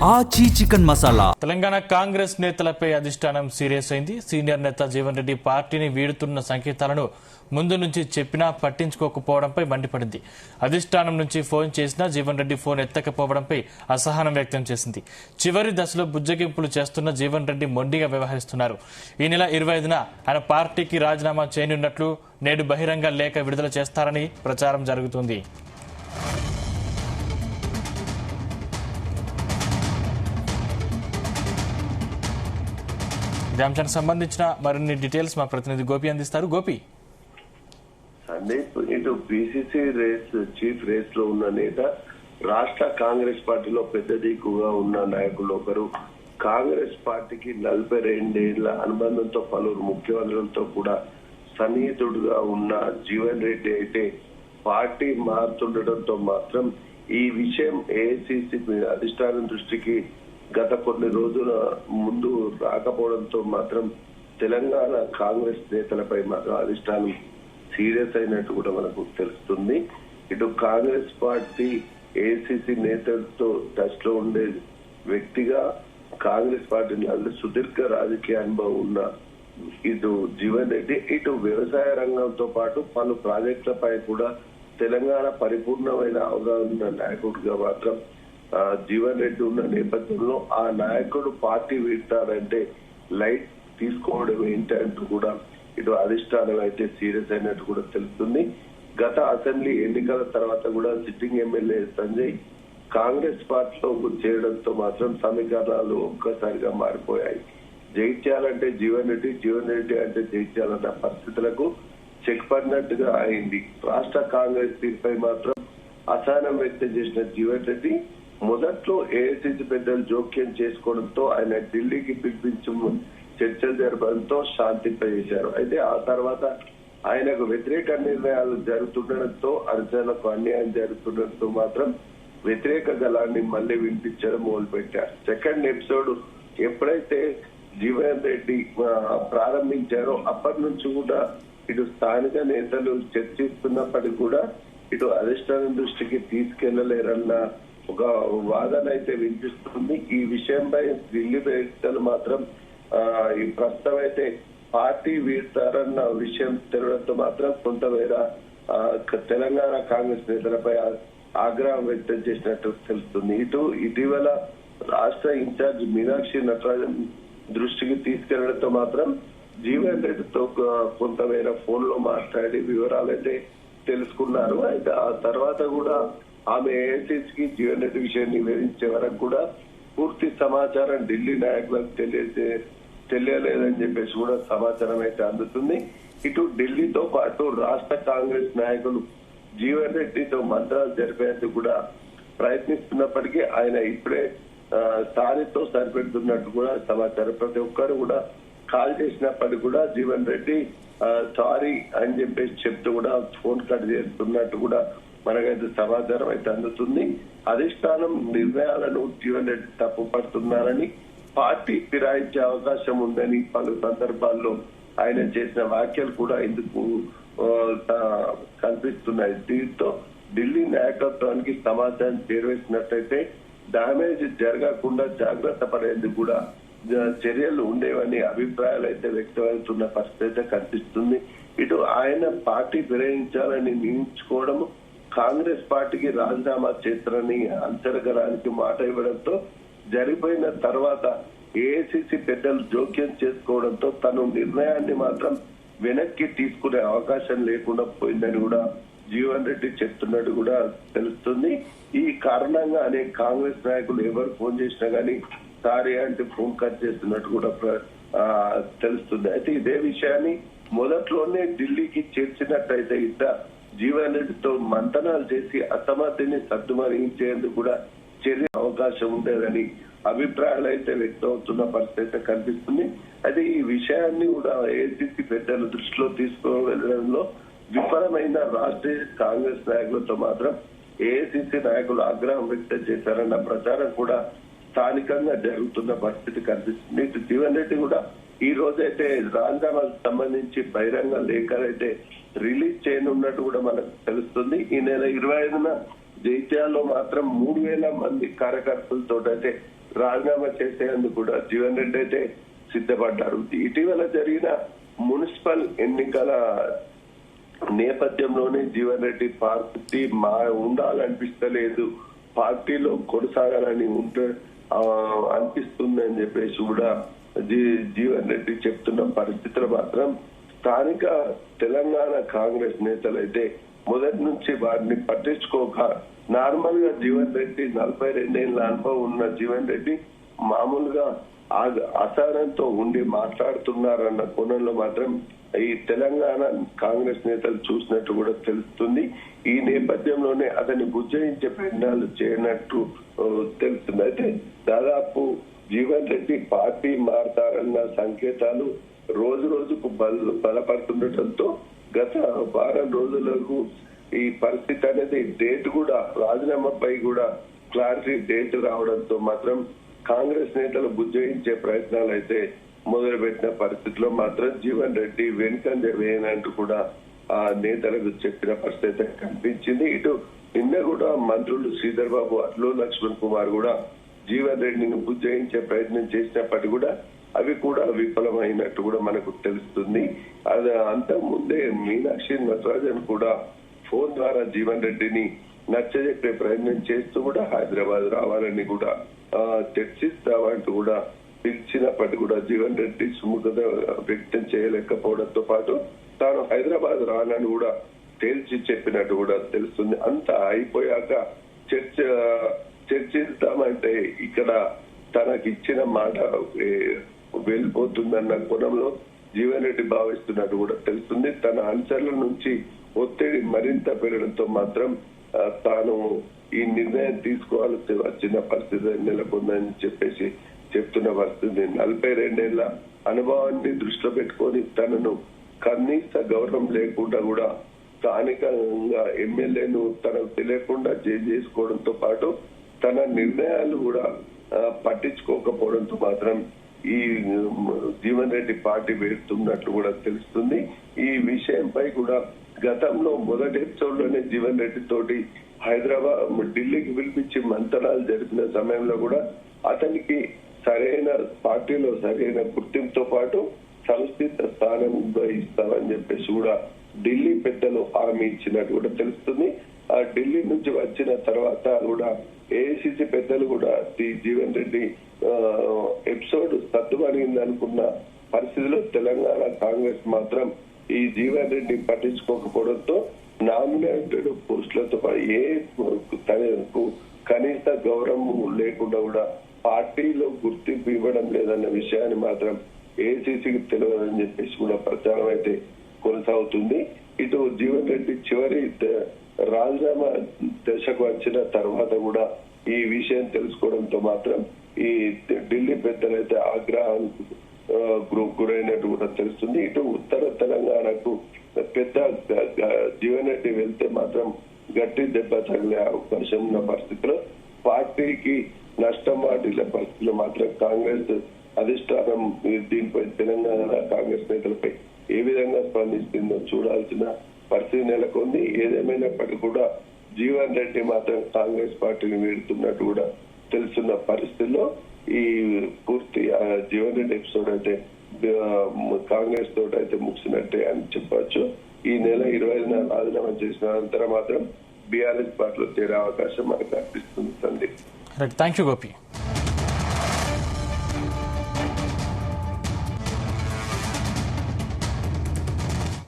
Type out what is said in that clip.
ఆచి చికెన్ మసాలా. తెలంగాణ కాంగ్రెస్ నేతలపై అధిష్టానం సీరియస్ అయింది. సీనియర్ నేత జీవన్ రెడ్డి పార్టీని వీడుతున్న సంకేతాలను ముందు నుంచి చెప్పినా పట్టించుకోకపోవడంపై మండిపడింది. అధిష్టానం నుంచి ఫోన్ చేసినా జీవన్ రెడ్డి ఫోన్ ఎత్తకపోవడంపై అసహనం వ్యక్తం చేసింది. చివరి దశలో బుజ్జగింపులు చేస్తున్న జీవన్ రెడ్డి మొండిగా వ్యవహరిస్తున్నారు. ఈ నెల 25న ఆయన పార్టీకి రాజీనామా చేయనున్నట్లు నేడు బహిరంగ లేఖ విడుదల చేస్తారని ప్రచారం జరుగుతుంది. ఈ అంశానికి సంబంధించిన మరిన్ని డీటెయిల్స్ మా ప్రతినిధి గోపి అందిస్తారు. గోపి, సందీప్, ఇటు పిసిసి చీఫ్ రేస్ లో ఉన్న నేత, రాష్ట్ర కాంగ్రెస్ పార్టీలో పెద్ద దిక్కుగా ఉన్న నాయకులు ఒకరు, కాంగ్రెస్ పార్టీకి 42 ఏళ్ల అనుబంధంతో పలువురు ముఖ్యమంత్రులతో కూడా సన్నిహితుడుగా ఉన్న జీవన్ రెడ్డి అయితే పార్టీ మారుతుండటంతో మాత్రం ఈ విషయం ఏఐసిసి అధిష్టానం దృష్టికి గత కొన్ని రోజుల ముందు రాకపోవడంతో మాత్రం తెలంగాణ కాంగ్రెస్ నేతలపై మాత్రం అధిష్టానం సీరియస్ అయినట్టు కూడా మనకు తెలుస్తుంది. ఇటు కాంగ్రెస్ పార్టీ ఏఐసిసి నేతలతో టచ్ లో ఉండే వ్యక్తిగా కాంగ్రెస్ పార్టీ సుదీర్ఘ రాజకీయ అనుభవం ఉన్న ఇటు జీవన్ రెడ్డి, ఇటు వ్యవసాయ రంగంతో పాటు పలు ప్రాజెక్టులపై కూడా తెలంగాణ పరిపూర్ణమైన అవగాహన ఉన్న నాయకుడిగా మాత్రం జీవన్ రెడ్డి ఉన్న నేపథ్యంలో ఆ నాయకుడు పార్టీ వీడతారంటే లైట్ తీసుకోవడం ఏంటంటూ కూడా ఇటు అధిష్టానం అయితే సీరియస్ అయినట్టు కూడా తెలుస్తుంది. గత అసెంబ్లీ ఎన్నికల తర్వాత కూడా సిట్టింగ్ ఎమ్మెల్యే సంజయ్ కాంగ్రెస్ పార్టీలో చేరడంతో మాత్రం సమీకరణాలు ఒక్కసారిగా మారిపోయాయి. జయించాలంటే జీవన్ రెడ్డి, జీవన్ రెడ్డి అంటే జయించాలన్న పరిస్థితులకు చెక్ పడినట్టుగా అయింది. రాష్ట్ర కాంగ్రెస్ తీరుపై మాత్రం అసహనం వ్యక్తం చేసిన జీవన్ రెడ్డి మొదట్లో ఏఐసిసి పెద్దలు జోక్యం చేసుకోవడంతో ఆయన ఢిల్లీకి పిలిపించి చర్చలు జరపడంతో శాంతింపజేశారు. అయితే ఆ తర్వాత ఆయనకు వ్యతిరేక నిర్ణయాలు జరుగుతుండడంతో, అర్జనకు అన్యాయం జరుగుతుండడంతో మాత్రం వ్యతిరేక గలాన్ని మళ్లీ వినిపించడం మొదలుపెట్టారు. సెకండ్ ఎపిసోడ్ ఎప్పుడైతే జీవన్ రెడ్డి ప్రారంభించారో అప్పటి నుంచి కూడా ఇటు స్థానిక నేతలు చర్చిస్తున్నప్పటికీ కూడా ఇటు అధిష్టానం దృష్టికి తీసుకెళ్లలేరన్న ఒక వాదన అయితే వినిపిస్తుంది. ఈ విషయంపై ఢిల్లీ నేతలు మాత్రం ఈ ప్రస్తుతం అయితే పార్టీ వీడతారన్న విషయం తెలియడంతో మాత్రం కొంతమేర తెలంగాణ కాంగ్రెస్ నేతలపై ఆగ్రహం వ్యక్తం చేసినట్టు తెలుస్తుంది. ఇటీవల రాష్ట్ర ఇన్ఛార్జ్ మీనాక్షి నటరాజన్ దృష్టికి తీసుకెళ్లడంతో మాత్రం జీవన్ రెడ్డితో కొంతమేర ఫోన్ లో మాట్లాడి వివరాలైతే తెలుసుకున్నారు. అయితే ఆ తర్వాత కూడా ఆమె ఏఐసిసికి జీవన్ రెడ్డి విషయాన్ని వివరించే వరకు కూడా పూర్తి సమాచారం ఢిల్లీ నాయకులకు తెలియలేదని చెప్పేసి కూడా సమాచారం అయితే అందుతుంది. ఇటు ఢిల్లీతో పాటు రాష్ట్ర కాంగ్రెస్ నాయకులు జీవన్ రెడ్డితో మంత్రాలు జరిపేందుకు కూడా ప్రయత్నిస్తున్నప్పటికీ ఆయన ఇప్పుడే సారితో సరిపెడుతున్నట్టు కూడా సమాచారం. ప్రతి ఒక్కరు కూడా కాల్ చేసినప్పటికీ కూడా జీవన్ రెడ్డి సారీ అని చెప్పేసి చెప్తూ కూడా ఫోన్ కట్ చేస్తున్నట్టు కూడా మనకైతే సమాచారం అయితే అందుతుంది. అధిష్టానం నిర్ణయాలను జీవన్ రెడ్డి తప్పుపడుతున్నారని, పార్టీ ఫిరాయించే అవకాశం ఉందని పలు సందర్భాల్లో ఆయన చేసిన వ్యాఖ్యలు కూడా ఇందుకు కనిపిస్తున్నాయి. దీంతో ఢిల్లీ నాయకత్వానికి సమాచారం చేరవేసినట్టయితే డామేజ్ జరగకుండా జాగ్రత్త పడేందుకు కూడా చర్యలు ఉండేవని అభిప్రాయాలు అయితే వ్యక్తమవుతున్న పరిస్థితి అయితే కనిపిస్తుంది. ఇటు ఆయన పార్టీ ఫిరాయించాలని నియమించుకోవడం, కాంగ్రెస్ పార్టీకి రాజీనామా చేస్తారని అంతర్గరానికి మాట ఇవ్వడంతో జరిగిపోయిన తర్వాత ఏఐసిసి పెద్దలు జోక్యం చేసుకోవడంతో తను నిర్ణయాన్ని మాత్రం వెనక్కి తీసుకునే అవకాశం లేకుండా పోయిందని కూడా జీవన్ రెడ్డి చెప్తున్నట్టు కూడా తెలుస్తుంది. ఈ కారణంగా అనేక కాంగ్రెస్ నాయకులు ఎవరు ఫోన్ చేసినా గానీ సారీ అంటే ఫోన్ కట్ చేస్తున్నట్టు కూడా తెలుస్తుంది. అయితే ఇదే విషయాన్ని మొదట్లోనే ఢిల్లీకి చేర్చినట్టయితే జీవన్ రెడ్డితో మంతనాలు చేసి అసమ్మతిని సర్దుమణించేందుకు కూడా చర్య అవకాశం ఉండేదని అభిప్రాయాలు అయితే వ్యక్తం అవుతున్న పరిస్థితి కనిపిస్తుంది. అయితే ఈ విషయాన్ని కూడా ఏఐసిసి పెద్దల దృష్టిలో తీసుకువెళ్లడంలో విఫలమైన రాష్ట్రీయ కాంగ్రెస్ నాయకులతో మాత్రం ఏఐసిసి నాయకులు ఆగ్రహం వ్యక్తం చేశారన్న ప్రచారం కూడా స్థానికంగా జరుగుతున్న పరిస్థితి కనిపిస్తుంది. ఇటు జీవన్ రెడ్డి కూడా ఈ రోజైతే రాజీనామాకు సంబంధించి బహిరంగ లేఖలైతే రిలీజ్ చేయనున్నట్టు కూడా మనకు తెలుస్తుంది. ఈ నెల 25న జైత్యాల్లో మాత్రం 3,000 మంది కార్యకర్తలతో అయితే రాజీనామా చేసేందుకు కూడా జీవన్ రెడ్డి అయితే సిద్ధపడ్డారు. ఇటీవల జరిగిన మున్సిపల్ ఎన్నికల నేపథ్యంలోనే జీవన్ రెడ్డి పార్టీ ఉండాలనిపిస్తలేదు, పార్టీలో కొనసాగాలని అనిపిస్తుంది అని చెప్పేసి కూడా జీవన్ రెడ్డి చెప్తున్న పరిస్థితులు మాత్రం స్థానిక తెలంగాణ కాంగ్రెస్ నేతలు అయితే మొదటి నుంచి వారిని పట్టించుకోక నార్మల్ గా జీవన్ రెడ్డి 42 ఏళ్ల అనుభవం ఉన్న జీవన్ రెడ్డి మామూలుగా అసహనంతో ఉండి మాట్లాడుతున్నారన్న కోణంలో మాత్రం ఈ తెలంగాణ కాంగ్రెస్ నేతలు చూసినట్టు కూడా తెలుస్తుంది. ఈ నేపథ్యంలోనే అతన్ని బుజ్జగించే ప్రయత్నాలు చేయనట్టు తెలుస్తుంది. అయితే దాదాపు జీవన్ రెడ్డి పార్టీ మారతారన్న సంకేతాలు రోజు రోజుకు బలపడుతుండటంతో గత వారం రోజులకు ఈ పరిస్థితి అనేది డేట్ కూడా రాజీనామాపై కూడా క్లారిటీ డేట్ రావడంతో మాత్రం కాంగ్రెస్ నేతలు బుజ్జగించే ప్రయత్నాలు అయితే మొదలుపెట్టిన పరిస్థితిలో మాత్రం జీవన్ రెడ్డి వెనుకంజ వేయనంటూ కూడా ఆ నేతలకు చెప్పిన పరిస్థితి కనిపించింది. ఇటు నిన్న కూడా మంత్రులు శ్రీధర్ బాబు, అల్లు లక్ష్మణ్ కుమార్ కూడా జీవన్ రెడ్డిని బుజ్జగించే ప్రయత్నం చేసినప్పటికీ కూడా అవి కూడా విఫలమైనట్టు కూడా మనకు తెలుస్తుంది. అది అంతకుముందే మీనాక్షి నటరాజన్ కూడా ఫోన్ ద్వారా జీవన్ రెడ్డిని నచ్చజెప్పే ప్రయత్నం చేస్తూ కూడా హైదరాబాద్ రావాలని కూడా చర్చిస్తామంటూ కూడా పిలిచినప్పటికీ కూడా జీవన్ రెడ్డి సుముఖత వ్యక్తం చేయలేకపోవడంతో పాటు తాను హైదరాబాద్ రానని కూడా తేల్చి చెప్పినట్టు కూడా తెలుస్తుంది. అంతా అయిపోయాక చర్చిస్తామంటే ఇక్కడ తనకి ఇచ్చిన మాట వెళ్ళిపోతుందన్న కోణంలో జీవన్ రెడ్డి భావిస్తున్నట్టు కూడా తెలుస్తుంది. తన అనుచరుల నుంచి ఒత్తిడి మరింత పెరగడంతో మాత్రం తాను ఈ నిర్ణయం తీసుకోవాల్సి వచ్చిన పరిస్థితి నెలకొందని చెప్పేసి చెప్తున్న పరిస్థితి. 42 ఏళ్ల అనుభవాన్ని దృష్టిలో పెట్టుకొని తనను కనీస గౌరవం లేకుండా కూడా స్థానికంగా ఎమ్మెల్యేను తనకు తెలియకుండా చేసుకోవడంతో పాటు తన నిర్ణయాలు కూడా పట్టించుకోకపోవడంతో మాత్రం ఈ జీవన్ రెడ్డి పార్టీ వేస్తున్నట్లు కూడా తెలుస్తుంది. ఈ విషయంపై కూడా గతంలో మొదటి ఎపిసోడ్ లోనే జీవన్ రెడ్డి తోటి హైదరాబాద్ ఢిల్లీకి పిలిపించి మంతనాలు జరిపిన సమయంలో కూడా అతనికి సరైన పార్టీలో సరైన గుర్తింపుతో పాటు సంస్థిత స్థానం ఇస్తామని చెప్పేసి కూడా ఢిల్లీ పెద్దలు హామీ ఇచ్చినట్టు కూడా తెలుస్తుంది. ఆ ఢిల్లీ నుంచి వచ్చిన తర్వాత కూడా ఏఐసిసి పెద్దలు కూడా జీవన్ రెడ్డి ఎపిసోడ్ సత్తుమణింది అనుకున్న పరిస్థితిలో తెలంగాణ కాంగ్రెస్ మాత్రం ఈ జీవన్ రెడ్డి పట్టించుకోకపోవడంతో నామినేటెడ్ పోస్టులతో తనకు కనీస గౌరవం లేకుండా కూడా పార్టీలో గుర్తింపు ఇవ్వడం లేదన్న విషయాన్ని మాత్రం ఏఐసిసికి తెలియదని చెప్పేసి కూడా ప్రచారం అయితే కొనసాగుతుంది. ఇటు జీవన్ రెడ్డి చివరి రాజీనామా దశకు వచ్చిన తర్వాత కూడా ఈ విషయం తెలుసుకోవడంతో మాత్రం ఈ ఢిల్లీ పెద్దలైతే ఆగ్రహానికి గురైనట్టు కూడా తెలుస్తుంది. ఇటు ఉత్తర తెలంగాణకు పెద్ద జీవన్ రెడ్డి వెళ్తే మాత్రం గట్టి దెబ్బ తగిలే అవకాశం ఉన్న పరిస్థితిలో పార్టీకి నష్టం వాటిల్ల పరిస్థితిలో మాత్రం కాంగ్రెస్ అధిష్టానం దీనిపై తెలంగాణ కాంగ్రెస్ నేతలపై ఏ విధంగా స్పందిస్తుందో చూడాల్సిన పరిస్థితి నెలకొంది. ఏదేమైనప్పటికీ కూడా జీవన్ రెడ్డి మాత్రం కాంగ్రెస్ పార్టీని వీడుతున్నట్టు కూడా తెలుస్తున్న పరిస్థితుల్లో ఈ పూర్తి జీవన్ రెడ్డి ఎపిసోడ్ అయితే కాంగ్రెస్ తోటి అయితే ముగిసినట్టే అని చెప్పొచ్చు. ఈ నెల 25న రాజీనామా చేసిన అనంతరం మాత్రం బీఆర్ఎస్ పార్టీలో చేరే అవకాశం మనకు కనిపిస్తుంది. Sandeep, thank you Gopi.